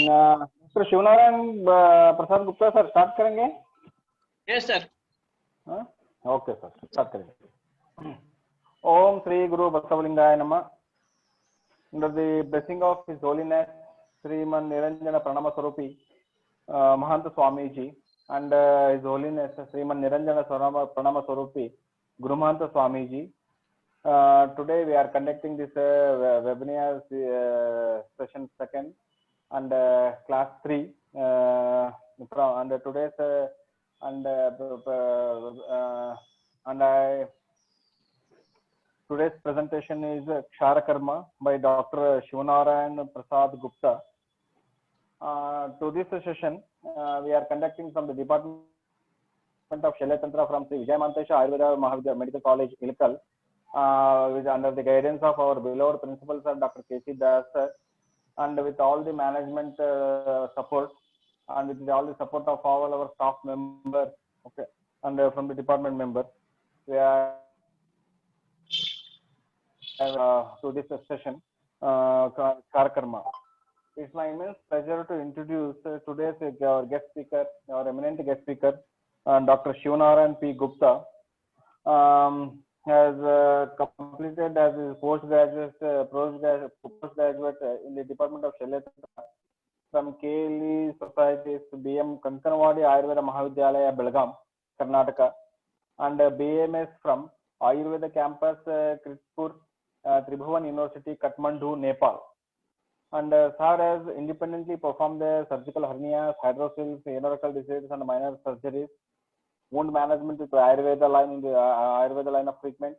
Mister Shivnarayan Prasad Gupta sir start करेंगे? Yes sir. Okay sir, start करेंगे। ओम श्री गुरु बसवलिंगाय नमः। Under the blessing of His Holiness Sriman Niranjana Pranama Swarupi Mahanta Swamiji and His Holiness Sriman Niranjana Pranama Swarupi Guru Mahanta Swamiji, today we are conducting this webinar session second and class 3 and today's today's presentation is Kshara Karma by Dr. Shivanarayan Prasad Gupta. To this session, we are conducting from the Department of Shalyatantra from Sri Vijay Mantesha Ayurveda Mahavidya Medical College, Ilkal, with under the guidance of our beloved principal sir, Dr. K.C. Das sir, and with all the management support and with all the support of all our staff members, okay, and from the department members, we are to this session, Kshara Karma. It's my immense pleasure to introduce today's our guest speaker, our eminent guest speaker, Dr. Shivanarayan P. Gupta. Has completed as his postgraduate in the Department of Shalyatantra from KLE Societies, BM Kankanwadi Ayurveda Mahavidyalaya, Belgaum, Karnataka, and BMS from Ayurveda Campus, Kritpur, Tribhuvan University, Kathmandu, Nepal. And sir has independently performed the surgical hernias, hydrocele, anorectal diseases, and minor surgeries, wound management with Ayurveda line in the Ayurveda line of treatment,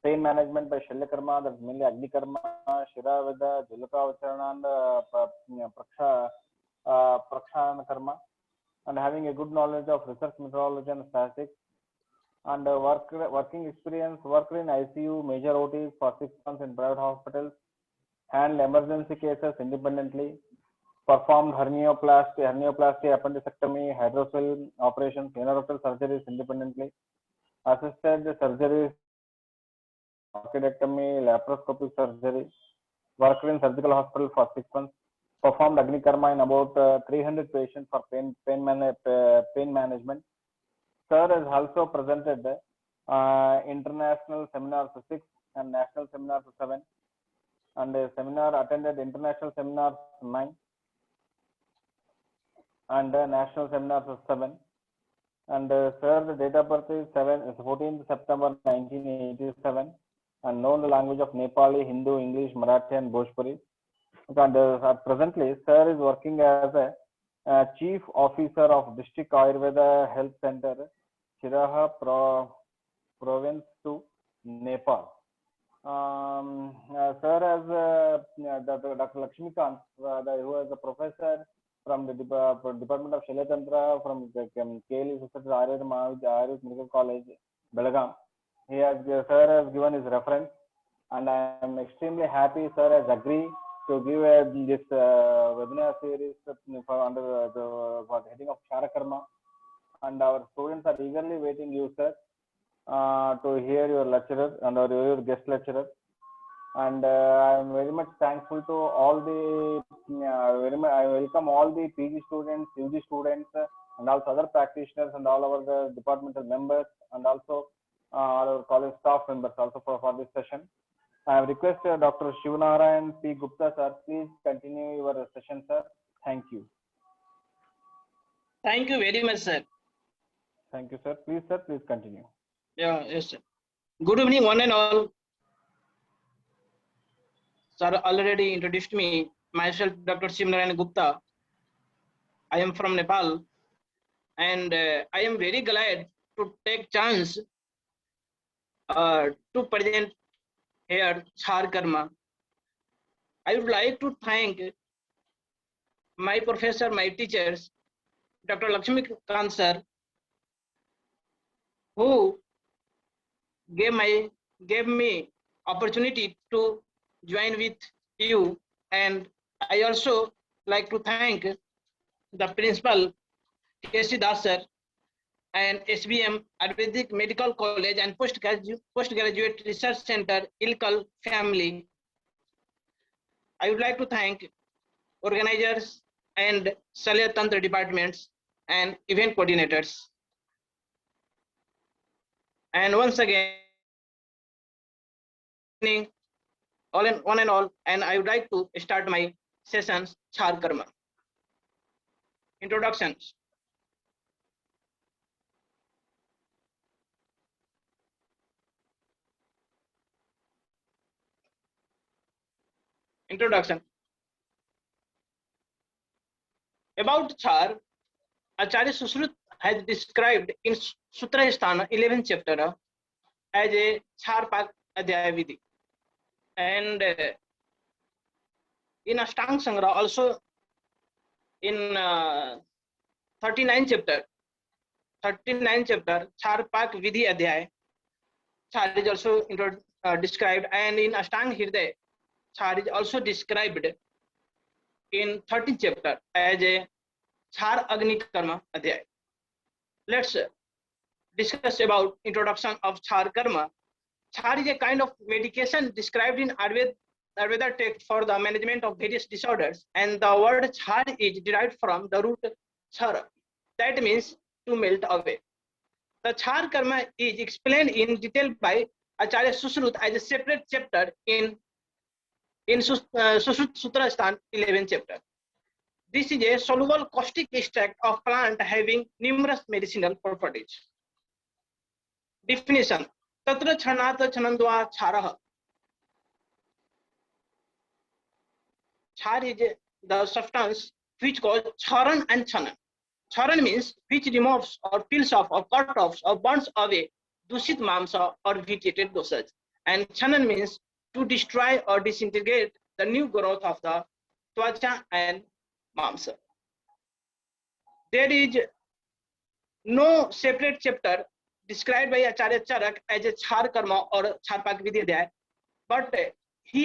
pain management by Shalya Karma, that's mainly Agni Karma, Shira Veda, Julaka Vacharana, and Prakshana Karma, and having a good knowledge of research methodology and statistics, and working experience, worked in ICU, major OTs for 6 months in private hospitals, handled emergency cases independently, performed hernioplasty, appendicectomy, hydrocele operations, anorectal surgeries independently, assisted the surgeries, orchidectomy, laparoscopic surgery, worked in surgical hospital for 6 months, performed Agni Karma in about 300 patients for pain management. Sir has also presented international seminars 6 and national seminars 7, and a seminar attended international seminars 9 and national seminars 7. And sir, the date of birth is 14th September 1987, and known the language of Nepali, Hindu, English, Marathi, and Bhojpuri. And presently, sir is working as a Chief Officer of District Ayurveda Health Center, Chiraha Province to Nepal. Sir has Dr. Lakshmikant, who is a professor from the Department of Shalyatantra from KLE Ayurveda Medical College, Belgaum. Sir has given his reference, and I am extremely happy sir has agreed to give this webinar series for the heading of Kshara Karma, and our students are eagerly waiting you sir to hear your lecturer and your guest lecturer. And I am very much thankful to all the I welcome all the PG students, UG students, and also other practitioners and all our departmental members, and also our college staff members also for this session. I have requested Dr. Shivanarayan P. Gupta sir, please continue your session sir. Thank you. Thank you very much sir. Thank you sir. Please continue. Yeah, yes sir. Good evening one and all. Sir already introduced me. Myself, Dr. Shivanarayan Gupta. I am from Nepal, and I am very glad to take chance to present here Kshara Karma. I would like to thank my professor, my teachers, Dr. Lakshmikant sir, who gave me opportunity to join with you, and I also like to thank the principal K.C. Das sir and SBM Ayurvedic Medical College and Postgraduate Research Center Ilkal family. I would like to thank organizers and Salya Tantra departments and event coordinators. And once again, one and all, and I would like to start my sessions, Char Karma. Introductions. Introduction. About Char, Acharya Sushrut has described in Sutra Sthana 11th chapter as a Char Pak Adhyaya Vidhi. And in Ashtanga Sangra also in 39th chapter, Char Pak Vidhi Adhyaya, Char is also described, and in Ashtanga Hriday, Char is also described in 13th chapter as a Char Agni Karma Adhyaya. Let's discuss about introduction of Char Karma. Char is a kind of medication described in Ayurveda text for the management of various disorders, and the word Char is derived from the root Chara, that means to melt away. The Char Karma is explained in detail by Acharya Sushrut as a separate chapter in Sushrut Sutra Sthana 11th chapter. This is a soluble caustic extract of plant having numerous medicinal properties. Definition. Tatra Chanata Chanandva Charaha. Char is the substance which causes charan and chanan. Charan means which removes or peels off or cut off or burns away dushit mamsa or vitiated dosas. And chanan means to destroy or disintegrate the new growth of the twacha and mamsa. There is no separate chapter described by Acharya Charak as a Char Karma or Charpak Vidhi Adhyaya, but he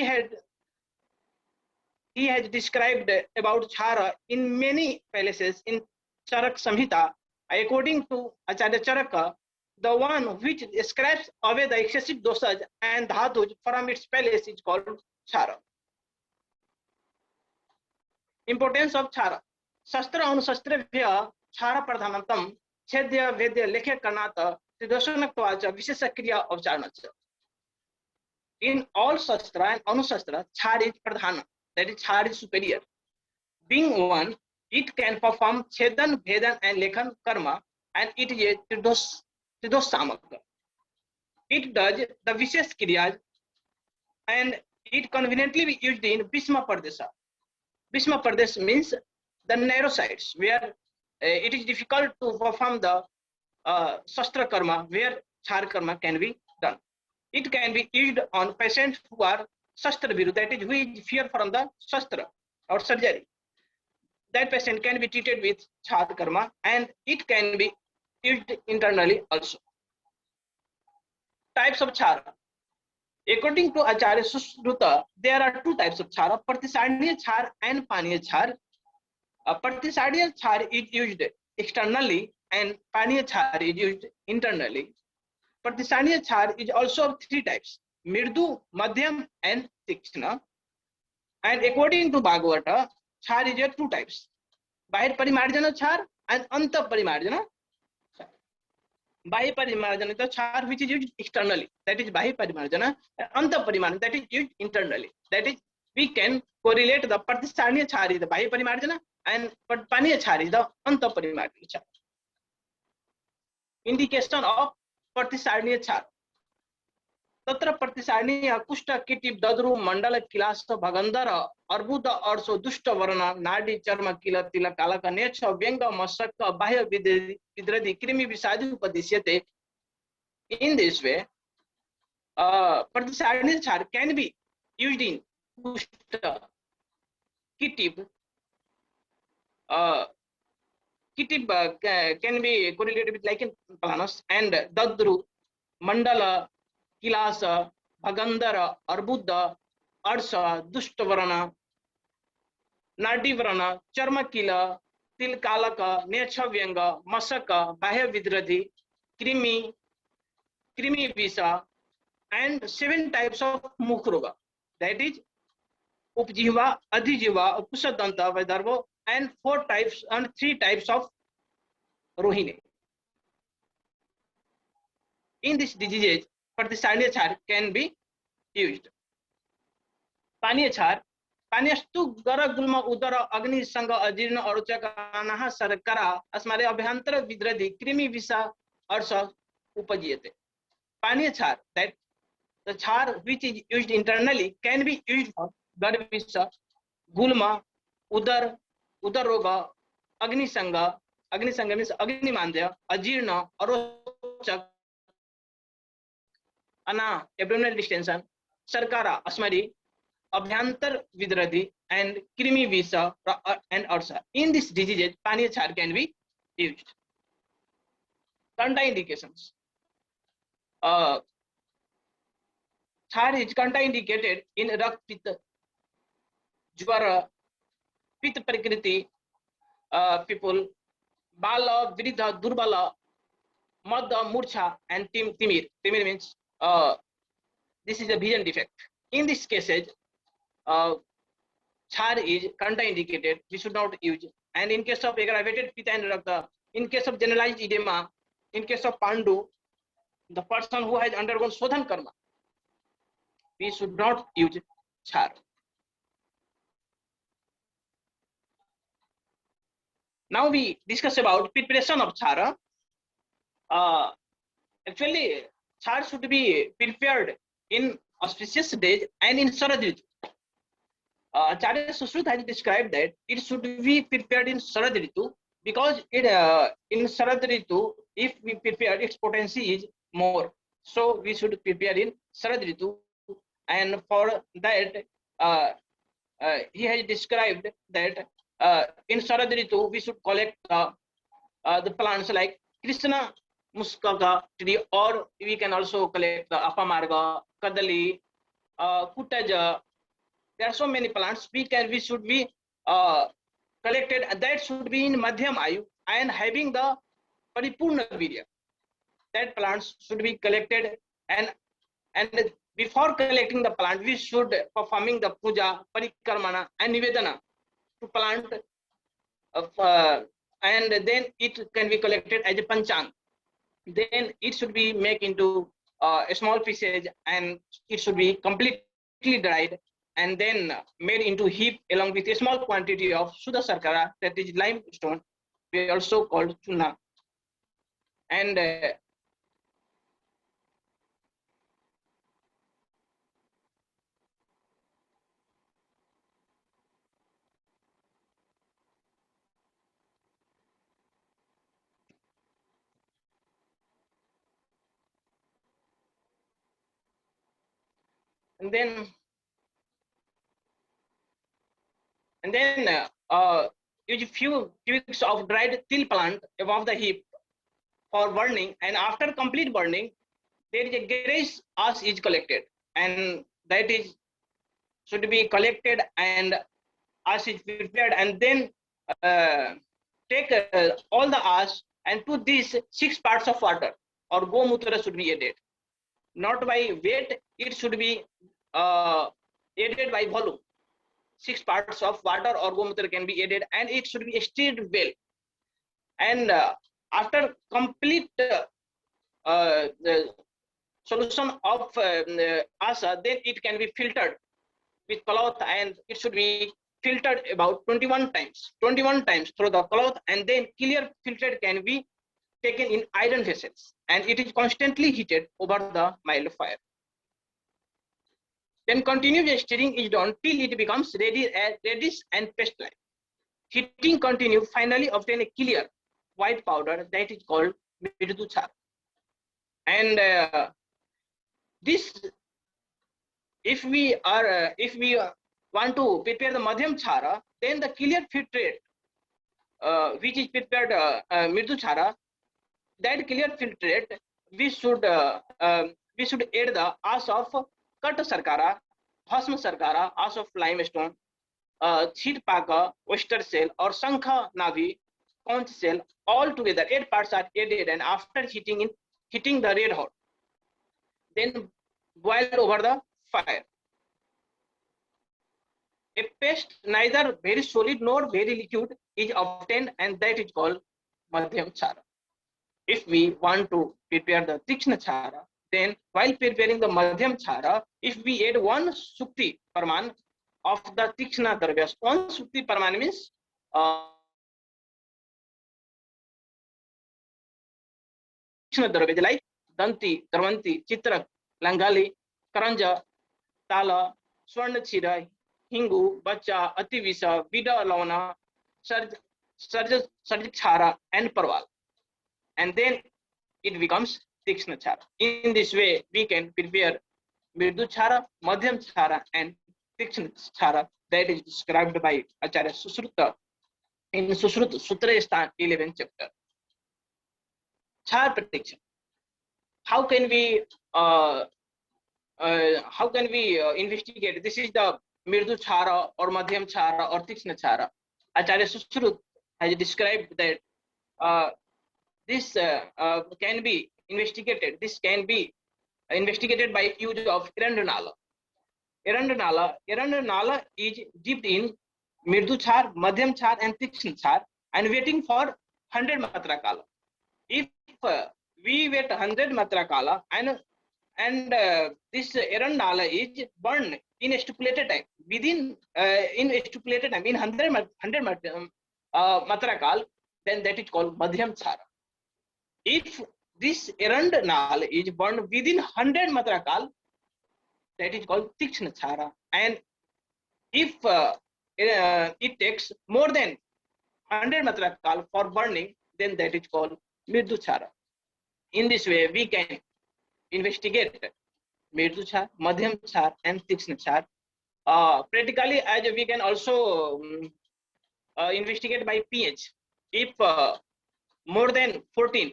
has described about Chara in many places in Charak Samhita. According to Acharya Charaka, the one which scrapes away the excessive dosage and dhatus from its palace is called Chara. Importance of Chara. Shastra Anusastravya Chara Pradhanantam Chedya Vedya Lekhe Karnata Tridoshanaktvacha Vishesha Kriya of Charanacha. In all Shastra and Anusastra, Char is Pradhana, that is Char is superior. Being one, it can perform Chedan, Vedan and Lekhan Karma, and it is a Tridosh Samaka. It does the Vishesh Kriyas and it conveniently be used in Bhishma Pardesha. Bhishma Pradesh means the narrow sides where it is difficult to perform the Shastra Karma, where Char Karma can be done. It can be used on patients who are Shastra Viru, that is, who is fear from the Shastra or surgery. That patient can be treated with Char Karma, and it can be used internally also. Types of Chara. According to Acharya Sushruta, there are two types of Chara, Pratisarniya Char and Paniya Char. Pratisarniya Char is used externally and Paniya Char is used internally. Pratisarniya Char is also of three types, Mirdu, Madhyam and Tikshna. And according to Bhagavata, Char is of two types, Bahir Parimarjana Char and Anta Parimarjana Char. Bahir Parimarjana is the Char which is used externally, that is Bahir Parimarjana, and Anta Parimarjana, that is used internally. That is, we can correlate the Pratisarniya Char is the Bahir Parimarjana and Paniya Char is the Anta Parimarjana Char. Indication of Pratisarniya Char. Tatra Pratisarniya Kushta Kitip Dadru Mandala Kilasa Bhagandara Arbuda Arso Dushta Varana Nadi Charma Kila Tila Kalaka Necha Vyenga Masaka Bahya Vidradi Krimi Visadi Upadishyate. In this way, Pratisarniya Char can be used in Kushta Kitip. Kitip can be correlated with lichen planus, and Dadru, Mandala, Kilasa, Bhagandara, Arbuda, Arsa, Dushtavarana, Nadivarana, Charmakila, Tilkalaka, Nechavyanga, Masaka, Bahya Vidradhi, Krimi Visa, and 7 types of Mukroga. That is Upjiva, Adhijiva, Upusadanta, Vadarvo, and 3 types of rohini. In this disease, Pratistaniya char can be used. Paniya char, Paniyastu gara gulma udara agni sanga ajirna aruchakanaha sarkara asmare abhyantara vidradhi krimi visa arsa upajiyate. Paniya char, that the char which is used internally can be used for Garvisa, Gulma, Udaroga, Agnisanga means Agnimandya, Ajirna, Arochak, Ana, abdominal distension, Sarkara, Asmari, Abhyantar Vidradhi, and Krimi Visa and Ursa. In this disease, Paniya char can be used. Contraindications. Char is contraindicated in Rakta Pitta, Jwara, Pitta Prakriti people, Bala, Viridha, Durbala, Madda, Murcha, and Timir. Timir means this is a vision defect. In this cases, char is contraindicated. We should not use. And in case of aggravated Pitta and Rakta, in case of generalized edema, in case of Pandu, the person who has undergone Sodhan Karma, we should not use char. Now we discuss about preparation of char. Actually, char should be prepared in auspicious days and in Sharad Ritu. Acharya Sushrut has described that it should be prepared in Sharad Ritu because in Sharad Ritu, if we prepare, its potency is more. So we should prepare in Sharad Ritu, and for that he has described that in Sharad Ritu we should collect the plants like Krishna Muskaka tree, or we can also collect the Apamarga, Kadali, Kutaja. There are so many plants we should be collected, and that should be in Madhyam Ayu and having the Paripurna Virya. That plants should be collected, and before collecting the plant, we should performing the puja, parikarmana, and nivedana to plant, and then it can be collected as a panchang. Then it should be made into a small pieces, and it should be completely dried, and then made into heap along with a small quantity of Sudha Sarkara, that is limestone, we also called chuna. And then use few twigs of dried till plant above the heap for burning, and after complete burning, there is a grayish ash is collected, and that is should be collected, and ash is prepared, and then take all the ash and put these 6 parts of water or gomutra should be added, not by weight, it should be added by volume. 6 parts of water or gomutra can be added, and it should be stirred well. And after complete the solution of asa, then it can be filtered with cloth, and it should be filtered about 21 times through the cloth, and then clear filtered can be taken in iron vessels, and it is constantly heated over the mild fire. Then continuous stirring is done till it becomes reddish and paste-like. Heating continue, finally obtain a clear white powder that is called Mirdu char. And this, if we want to prepare the Madhyam chara, then the clear filtrate which is prepared Mirdu chara, that clear filtrate we should add the ash of Kata Sarkara, Bhasma Sarkara, ash of limestone, Chit Paka, oyster shell, or Sankha Navi, conch shell, all together 8 parts are added, and after hitting the red hot, then boiled over the fire. a paste neither very solid nor very liquid is obtained, and that is called madhyam chara. If we want to prepare the tikshna chara, then while preparing the madhyam chara, if we add one sukti parman of the tikshna dravyas, one sukti parman means tikshna dravya like danti, dravanti, chitrak, langali, karanja, tala, swarna chira, hingu, bacha, ativisa, vida lavana, sarja chara, and parval, and then it becomes tikshna chara. In this way, we can prepare mridu chara, madhyam chara, and tikshna chara that is described by Acharya Susruta in Susruta Sutra Sthan 11th chapter. Chara prediction. How can we investigate? This is the mridu chara or madhyam chara or tikshna chara. Acharya Susruta has described that this can be investigated. This can be investigated by use of Erandnala. Erandnala is dipped in mridu char, madhyam char, and tikshna char, and waiting for 100 matra kala. If we wait 100 matra kala and this Erandnala is burned in a stipulated time, within in a stipulated time, in 100 matra kal, then that is called madhyam chara. If this Erandnala is burned within 100 matra kal, that is called tikshna chara. And if it takes more than 100 matra kal for burning, then that is called mridu chara. In this way, we can investigate mridu char, madhyam char, and tikshna char. Practically, as we can also investigate by pH. If more than 14,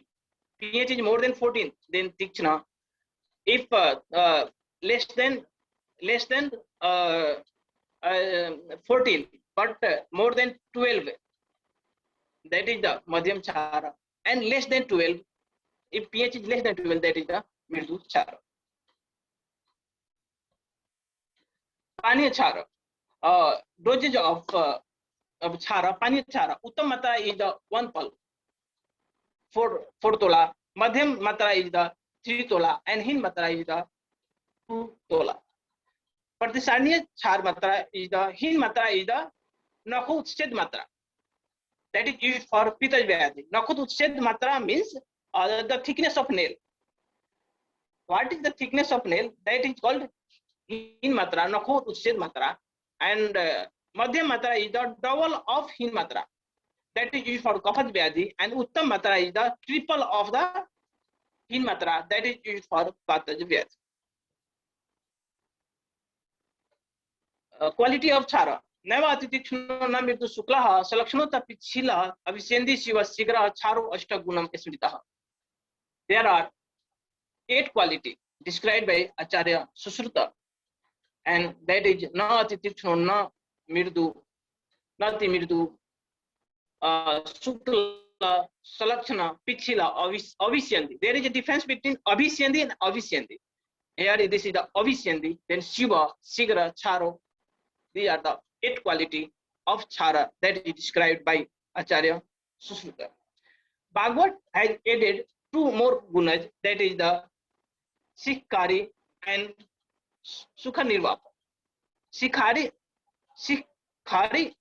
pH is more than 14, then tikshna. If less than 14 but more than 12, that is the madhyam chara, and less than 12, if pH is less than 12, that is the mridu chara. Paniya chara, dosage of chara, paniya chara, uttam matra is the 1 pulp, 4 tola, madhyam matra is the 3 tola, and hin matra is the 2 tola. Pratisaniya char matra is the hin matra is the nakhu utsched matra, that is used for pita vyadhi. Nakhu utsched matra means the thickness of nail. What is the thickness of nail? That is called hin matra, nakhu utsched matra, and madhyam matra is the double of hin matra, that is used for kapha vyadhi, and uttam matra is the triple of the hin matra, that is used for vata vyadhi. Quality of chara. Neva atitikshno na mridu suklaha salakshonota pichila avisendi shiva sigra charo ashtagunam smritaha. There are 8 quality described by Acharya Susruta, and that is na atitikshno na mridu, nati mridu, sukla, salakshana, pichila, avisendi. There is a difference between avisendi and avisendi. Here this is the avisendi, then shiva, sigra, charo. These are the 8 quality of chara that is described by Acharya Susruta. Bhagavad has added 2 more gunas, that is the Sikhari and Sukha Nirvapa. Sikhari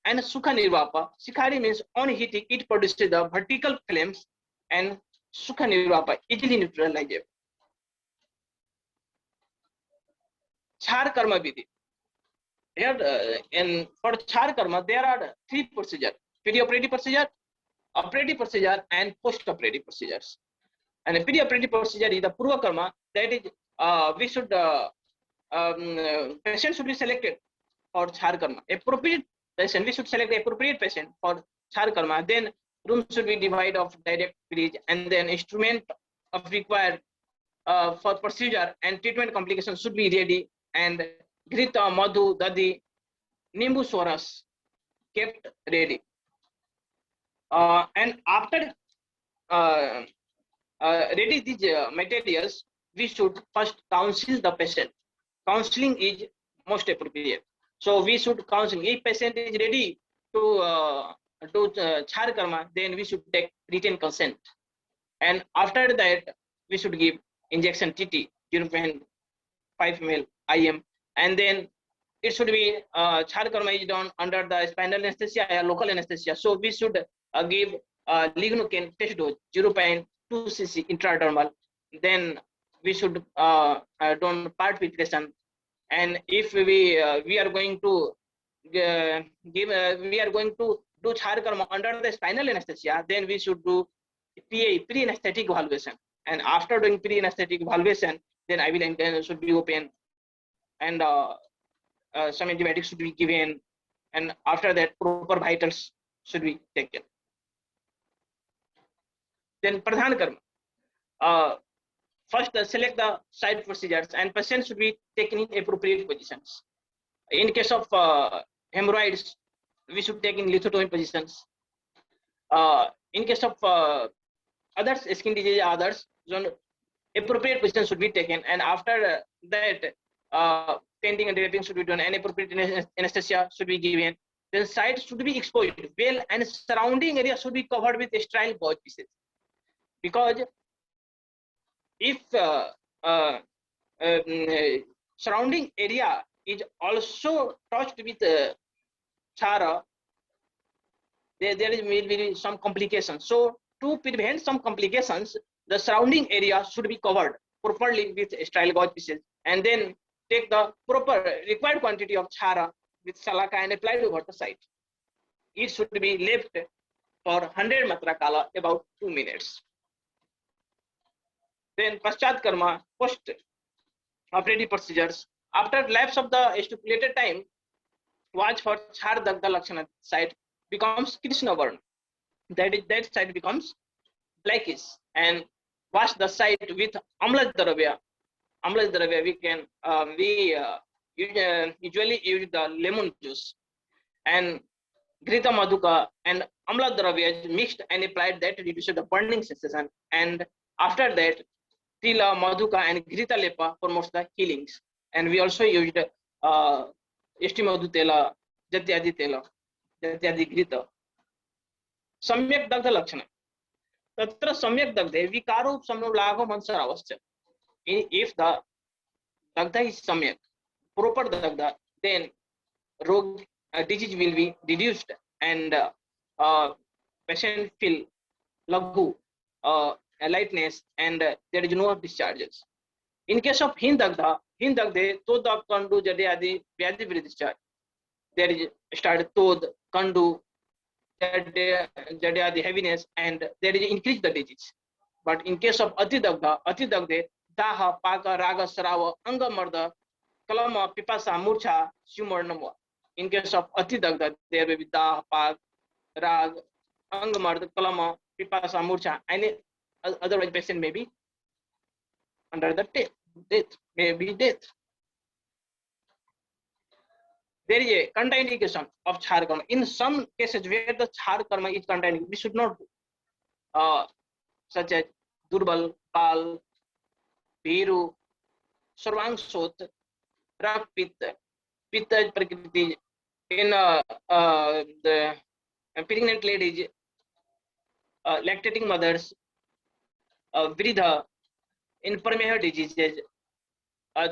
and Sukha Nirvapa. Sikhari means on heating it produces the vertical flames, and Sukha Nirvapa easily neutralizable. Char Karma Vidhi. Here for char karma, there are 3 procedures: pre-operative procedure, operative procedure, and post-operative procedures. And a pre-operative procedure is the purva karma, that is we should patient should be selected for char karma. Appropriate patient, we should select the appropriate patient for char karma. Then room should be divided of direct bridge, and then instrument of required for procedure and treatment complications should be ready, and Grita, Madhu, Dadi, Nimbu Swaras kept ready. And after ready these materials, we should first counsel the patient. Counseling is most appropriate. So we should counsel. If patient is ready to do char karma, then we should take written consent. And after that, we should give injection TT 0.5 ml IM, and then it should be char karma is done under the spinal anesthesia or local anesthesia. So we should give lignocaine test dose 0.2 cc intradermal. Then we should done part filtration. And if we are going to we are going to do char karma under the spinal anesthesia, then we should do PA, pre-anesthetic evaluation. And after doing pre-anesthetic evaluation, then IVL should be open, and some antibiotics should be given, and after that proper vitals should be taken. Then pradhan karma. First select the side procedures, and patients should be taken in appropriate positions. In case of hemorrhoids, we should take in lithotomy positions. In case of others, skin disease, others, appropriate positions should be taken, and after that painting and draping should be done, and appropriate anesthesia should be given. Then site should be exposed well, and surrounding area should be covered with sterile gauze pieces, because if surrounding area is also touched with chara, there will be some complications. So to prevent some complications, the surrounding area should be covered properly with sterile gauze pieces, and then take the proper required quantity of chara with salaka and applied over the site. It should be left for 100 matra kala, about 2 minutes. Then paschat karma, post operative procedures. After lapse of the stipulated time, watch for char dagda lakshana. Site becomes Krishna varna. That site becomes blackish, and wash the site with amla dravya. Amla dravya we can usually use the lemon juice, and Grita Madhuka and Amla Dravya is mixed and applied, that reduces the burning sensation. And after that, Tila, Madhuka and Grita Lepa promotes the healings. And we also used Estimadhu Tela, Jatyadi Tela, Jatyadi Grita. Samyak Dagda Lakshana. Tatra Samyak Dagde, Vikaro Samnulago Mansar Avasya. If the Dagda is Samyak, proper Dagda, then Rog disease will be reduced, and patient feel laghu, lightness, and there is no discharges. In case of Hindagde, Tod Kandu Jade Vyadi will discharge. There is started Tod, Kandu, Jade heaviness, and there is increase the disease. But in case of Atidagde, Daha, Paka, Raga, Sarava, Anga Marda, Kalama, Pipasa, Murcha, Sumernamwa. In case of Atidagda, there will be Da, Pag, Rag, Angamard, Kalama, Pipasa, Murcha, and otherwise patient may be under the death, maybe death. There is a contraindication of char karma. In some cases where the char karma is contraindicated, we should not do, such as Durbal, Pal, Biru, Sarvang Sot, Rak Pitta, Pitta Prakriti, in the pregnant ladies, lactating mothers, Vridha, infirmary diseases,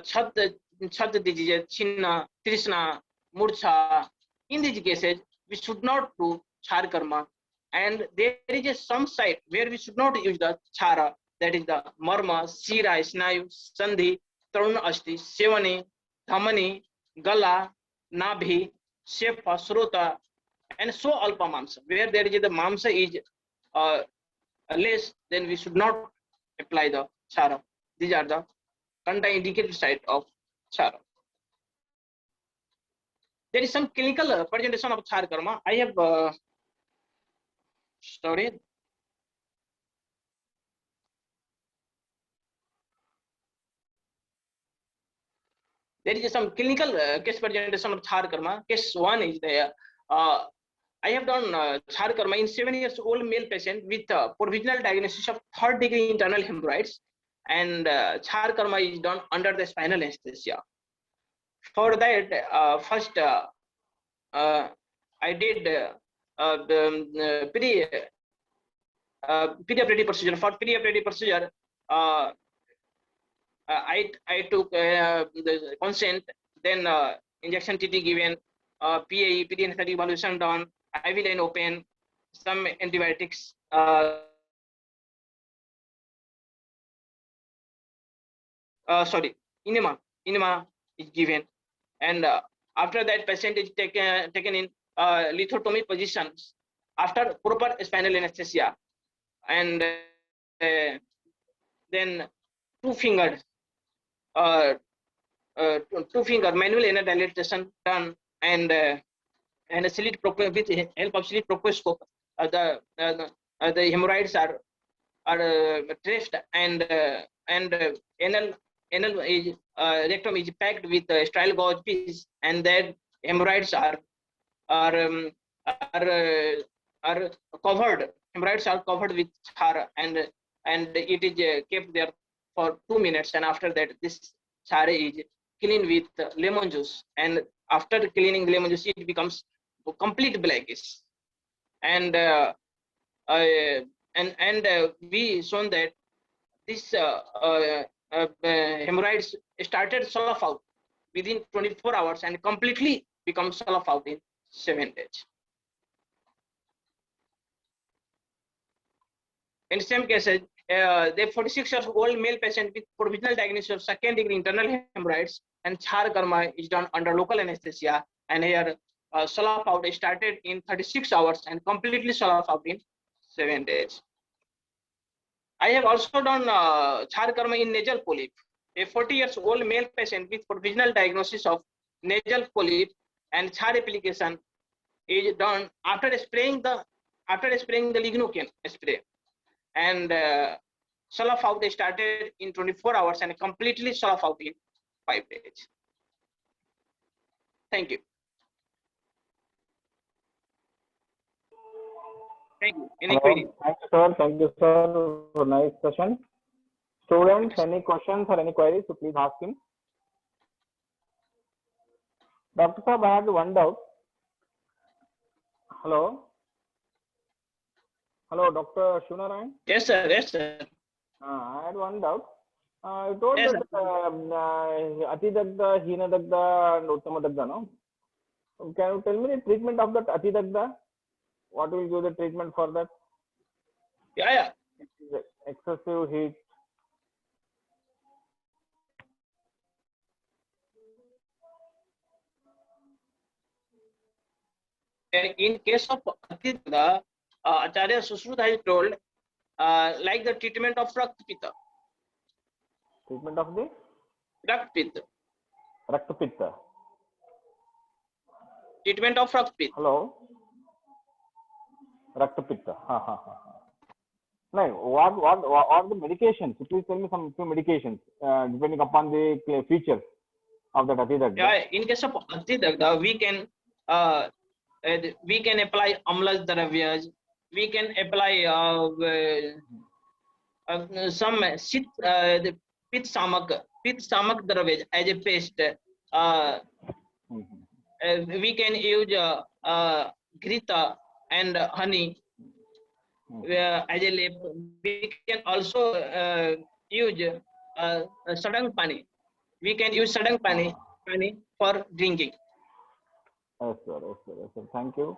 Chat diseases, Chinna, Trishna, Murcha. In these cases, we should not do char karma. And there is some site where we should not use the chara, that is the marma, sira, snayu, sandhi, taruna asti, sevani, dhamani, gala, nabhi, shefa, srota, and so alpa mamsa. Where there is the mamsa is less, then we should not apply the chara. These are the contraindicated site of chara. There is some clinical presentation of char karma. I have studied. There is some clinical case presentation of char karma. Case 1 is there. I have done char karma in 7 years old male patient with provisional diagnosis of 3rd degree internal hemorrhoids, and char karma is done under the spinal anesthesia. For that, first I did perioperative procedure. For perioperative procedure, I took the consent, then injection TT given, PAE, pediatric evaluation done, IV line open, some antibiotics. Sorry, enema is given, and after that patient is taken in lithotomy positions after proper spinal anesthesia, and then two-fingered manual inner dilatation done, and a slit with the help of slit proctoscope, the hemorrhoids are traced, and anal is rectum is packed with sterile gauze piece, and that hemorrhoids are covered. Hemorrhoids are covered with char, and it is kept there for 2 minutes, and after that this char is cleaned with lemon juice, and after cleaning lemon juice it becomes complete blackish, and we shown that this hemorrhoids started slough out within 24 hours and completely becomes slough out in 7 days. In some cases, the 46-year-old male patient with provisional diagnosis of second-degree internal hemorrhoids and char karma is done under local anesthesia, and here slough out started in 36 hours and completely slough out in 7 days. I have also done char karma in nasal polyp. A 40-year-old male patient with provisional diagnosis of nasal polyp and char application is done after spraying the lignocaine spray, and slough out started in 24 hours and completely slough out in 5 days. Thank you. Thank you. Any query? Thank you, sir. Thank you, sir, for nice session. Students, any questions or any queries, so please ask him. Dr. Saab, I had one doubt. Hello? Hello, Dr. Shunarayan? Yes, sir. Yes, sir. I had one doubt. You told Yes, that Ati Dagda, Hina Dagda, and Uttama Dagda, no? Can you tell me the treatment of that Ati Dagda? What will give the treatment for that? Yeah. Excessive heat. In case of Ati Dagda, Acharya Susruta has told like the treatment of Rakta-Pitta. Treatment of the? Rakta-Pitta. Rakta-Pitta. Treatment of Rakta-Pitta. Hello? Rakta-Pitta. No, what are the medications? Please tell me some few medications depending upon the features of the Ati Dagda. Yeah, in case of Ati Dagda, we can apply Amla Dravyas. We can apply some the Pit Samak Dravyas as a paste. We can use Grita and honey as a lip. We can also use Sadang Pani. We can use Sadang Pani for drinking. Yes, sir. Thank you.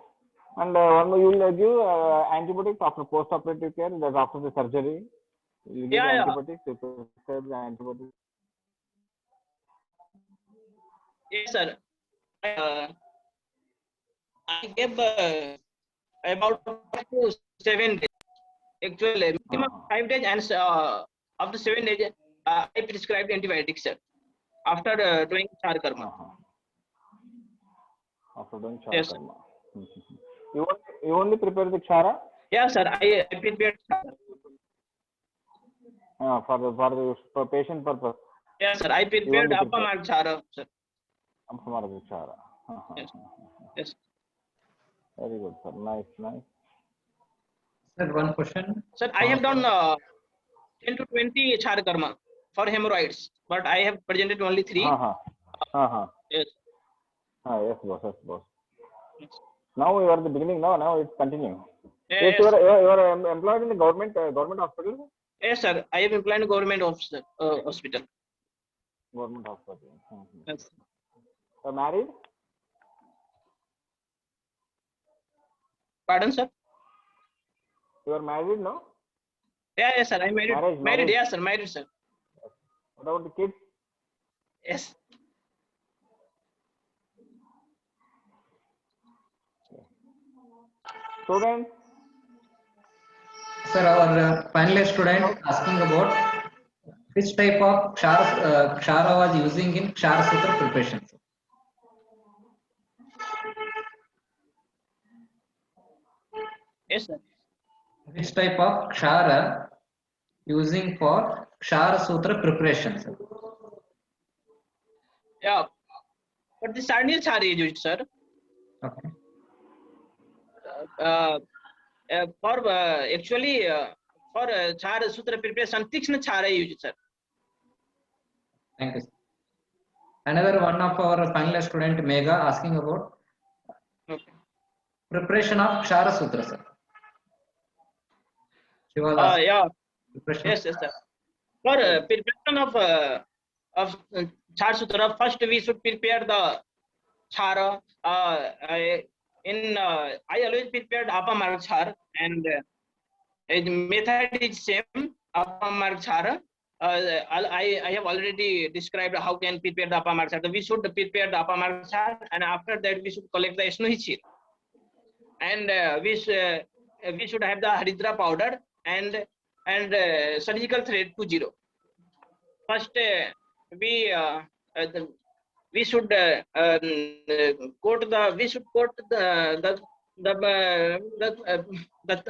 And one more, you will give antibiotics after post-operative care, that after the surgery. You will give antibiotics, you prescribe the antibiotics. Yes, sir. I gave about 5 to 7 days. Actually, minimum 5 days, and after 7 days, I prescribed antibiotics, sir. After doing char karma. After doing char Yes, karma. You only prepare the chara? Yeah, sir. I prepared for patient purpose. Yes, sir. I prepared Apamar chara, sir. Apamar chara. Yes. Very good, sir. Nice. Sir, one question. Sir, I have done 10 to 20 char karma for hemorrhoids, but I have presented only 3. Yes. Yes, boss. Yes, boss. Now you are the beginning. Now it's continuing. Yes, Yes, you are employed in the government hospital. yes, sir. I am employed in government officer, hospital. Government hospital. Yes. You are married? Pardon, sir? You are married, no? Yeah, yes, sir. I'm married. Marriage. Yes, sir. Married, sir. What about the kids? Yes. Students? Sir, our finalist student asking about which type of Kshara was using in Kshara Sutra preparation. Yes, sir. Which type of Kshara using for Kshara Sutra preparation, sir? Yeah. But the Sarnil Char is used, sir. Okay. For actually for Char Sutra preparation, Tikshna Char is used, sir. Thank you, sir. Another one of our finalist student, Megha, asking about Okay. preparation of Kshara Sutra, sir. She was asking Yeah. preparation. Yes, yes, sir. For preparation of Char Sutra, first we should prepare the Chara. I always prepared Apamarg Char, and the method is same. Apamarg Chara. I have already described how can prepare the Apamarg Char. We should prepare the Apamarg Char, and after that we should collect the Snuhi, and we should have the Haridra powder and surgical thread 20. First, we should coat the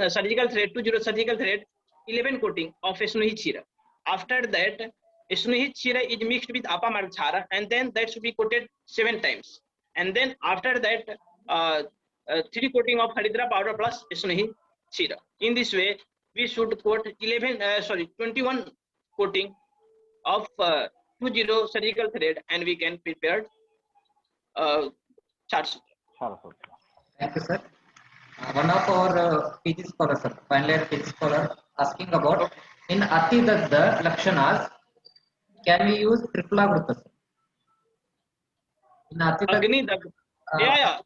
surgical thread 20 surgical thread 11 coating of Snuhi Chira. After that, Snuhi Chira is mixed with Apamarg Chara, and then that should be coated 7 times. And then after that, 3 coating of Haridra powder plus Snuhi Chira. In this way, we should coat 21 coating of 20 surgical thread, and we can prepare Char Sutra. Thank you, sir. One of our PG scholars, sir, final year PG scholar, asking about in Ati Dagda Lakshanas, can we use Triplagruta, sir? In Ati Agni Dagda, Dagda.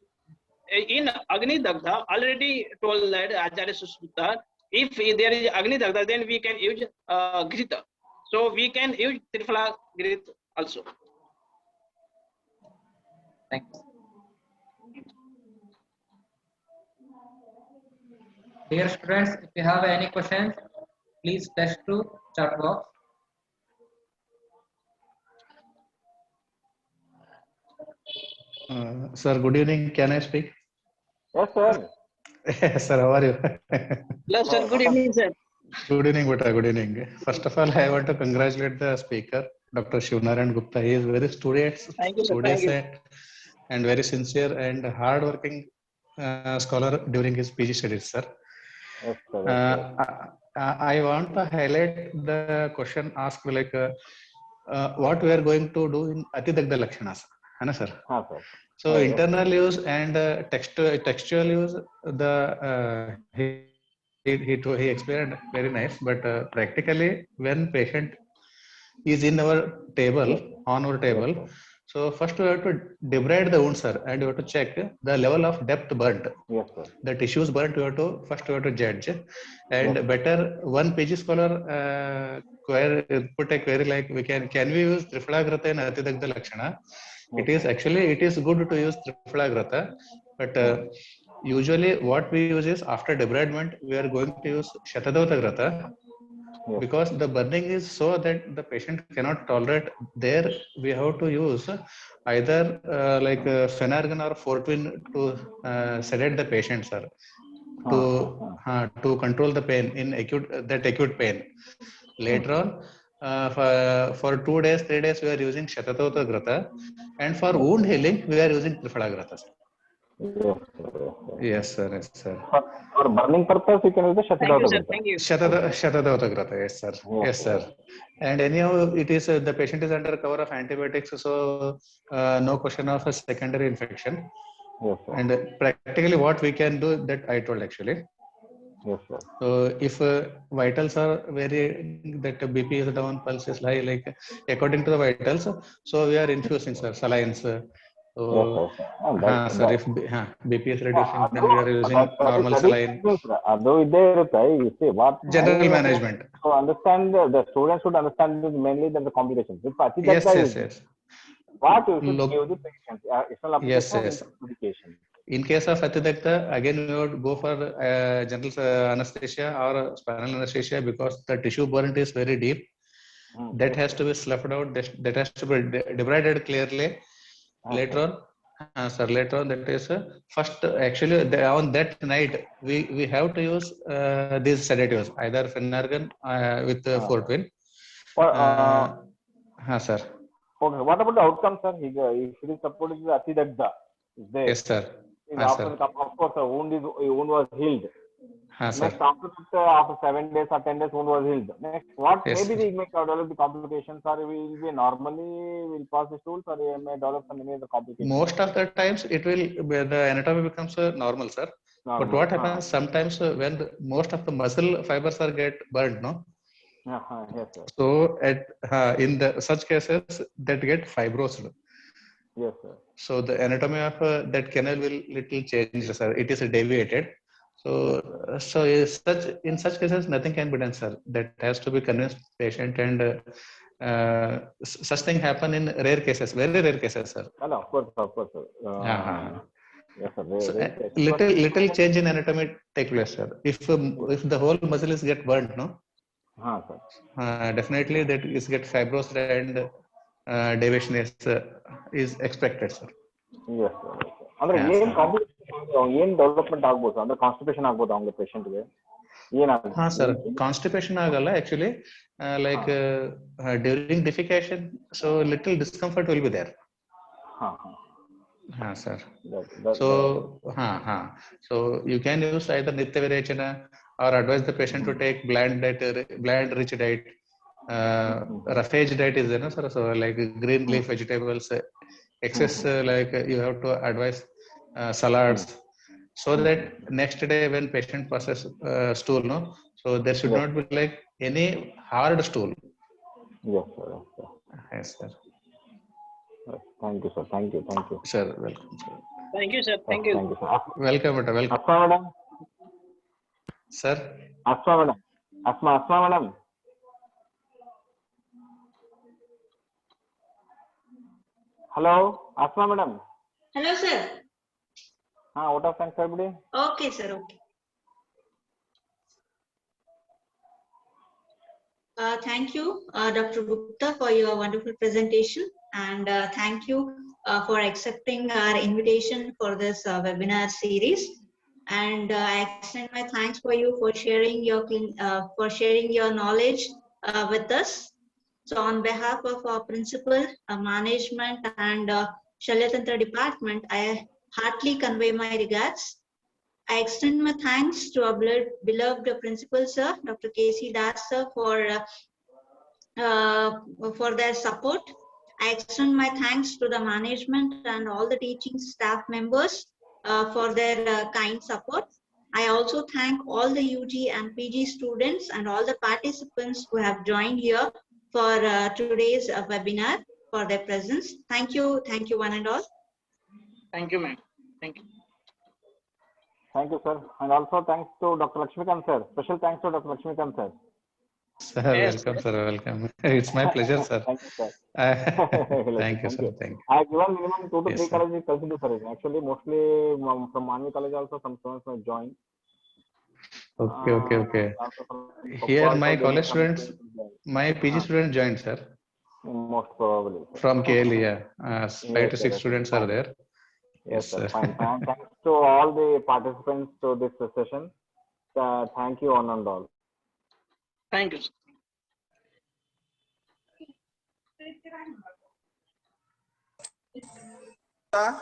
In Agni Dagda, already told that Acharya Susmita, if there is Agni Dagda, then we can use Grita. So we can use Triphala Grit also. Thank you. Dear students, if you have any questions, please text to chat box. Sir, good evening. Can I speak? Yes, sir. Yes, sir. How are you? Hello, sir. Good evening, sir. Good evening, Bata. Good evening. First of all, I want to congratulate the speaker, Dr. Shivnarayan Gupta. He is very studious, Thank you, sir. Thank you. and very sincere and hard-working scholar during his PG studies, sir. Yes, sir. I want to highlight the question asked like what we are going to do in Atidagda Lakshanas, sir. Sir. So internal use and textual use, the he explained very nice, but practically when patient is in our table, on our table, so first we have to debride the wound, sir, and you have to check the level of depth burnt. Yes, sir. The tissues burnt, we have to judge. And better one PG scholar put a query like can we use Trifalagrata in Atidagda Lakshana? It is good to use Trifalagrata, but usually what we use is after debridement we are going to use Shatadavagrata. Because the burning is so that the patient cannot tolerate. There we have to use either like Phenargan or Fortwin to sedate the patient, sir, to control the pain in acute pain. Later on, for 2 days, 3 days, we are using Shatadavagrata, and for wound healing we are using Trifalagrata, sir. Yes, sir. Yes, sir. Yes, sir. For burning purpose, you can use the Thank you, sir. Shatadavagrata. Thank you. Shatadavagrata, yes, sir. Yes, sir. And anyhow, it is the patient is under cover of antibiotics, so no question of a secondary infection. Yes, sir. And practically, what we can do that I told actually. Yes, sir. So if vitals are very that BP is down, pulse is high, like according to the vitals, so we are infusing sir salines. Yes, sir. And Sir, if BP is reducing, then we are using normal that saline. you see what General I management. to understand the students should understand is mainly the complications. If Yes, Atidagda yes, is yes. what you should Look, give the patient, external yes, application yes. or medication. In case of Atidagda, again we would go for general anesthesia or spinal anesthesia because the tissue burnt is very deep. That has to be sloughed out. That has to be debrided clearly. Later on, sir. Later on, that is first. Actually, on that night, we have to use these sedatives, either Phenergan with Fortwin. Sir. Okay. What about the outcome, sir? If it is supported the Atidagda is there. Yes, sir. After Sir. of course, the wound was healed. Sir. Next, after 7 days or 10 days, wound was healed. Next, what Yes, maybe we may develop the complications, or we will be normally will pass the stools, or we may develop some any other complications. Most of the times, it will the anatomy becomes normal, sir. Normal. But what happens sometimes when most of the muscle fibers are get burned, no? Yes, sir. So at in the such cases that get fibrosed. Yes, sir. So the anatomy of that canal will little change, sir. It is deviated. So, in such cases, nothing can be done, sir. That has to be convinced patient, and such thing happen in rare cases, very rare cases, sir. No, of course, sir. Yes, sir. So, little change in anatomy take place, sir. If the whole muscle is get burned, no. Sir. Definitely that is get fibrosed and deviation is expected, sir. Yes, sir. ಅಂದ್ರೆ ಏನ್ complication ಏನ್ development ಆಗ್ಬೋದು ಅಂದ್ರೆ constipation ಆಗ್ಬೋದು ಅವ್ನ patient ಗೆ ಏನಾಗುತ್ತೆ sir constipation ಆಗಲ್ಲ actually like during defecation so little discomfort will be there sir so you can use either nitya virechana or advise the patient to take bland rich diet roughage diet is there, no, sir? So like green leaf vegetables, excess like you have to advise salads, so that next day when patient passes stool, no, so there should not be like any hard stool. Yes, sir. Yes, sir. Thank you, sir. Thank you. Sir, welcome, sir. Thank you, sir. Thank you. Thank you, sir. Welcome, welcome. Asma madam. Sir. Asma madam. Asma madam. Hello, Asma madam. Hello, sir. Out of thanks, everybody. Okay, sir. Okay. Thank you, Dr. Gupta, for your wonderful presentation, and thank you for accepting our invitation for this webinar series. And I extend my thanks for you for sharing your knowledge with us. So, on behalf of our principal, management, and Shalyatantra department, I heartily convey my regards. I extend my thanks to our beloved principal, sir, Dr. K.C. Das, sir, for their support. I extend my thanks to the management and all the teaching staff members for their kind support. I also thank all the UG and PG students and all the participants who have joined here for today's webinar for their presence. Thank you, one and all. Thank you, ma'am. Thank you. Thank you, sir. And also thanks to Dr. Lakshmikant, sir. Special thanks to Dr. Lakshmikant, sir. Sir, welcome, sir. Welcome. It's my pleasure, sir. Thank you, sir. Thank you, sir. Thank you. I have given minimum 2 to 3 Yes, sir. colleges consider, sir. Actually, mostly from Manvi College also some students have joined. Okay. Here, my college students, my PG students joined, sir. Most probably. Sir. From KL, yeah. 5 to 6 sir, students are there. Yes, sir. Fine. And thanks to all the participants to this session. Thank you, one and all. Thank you, sir.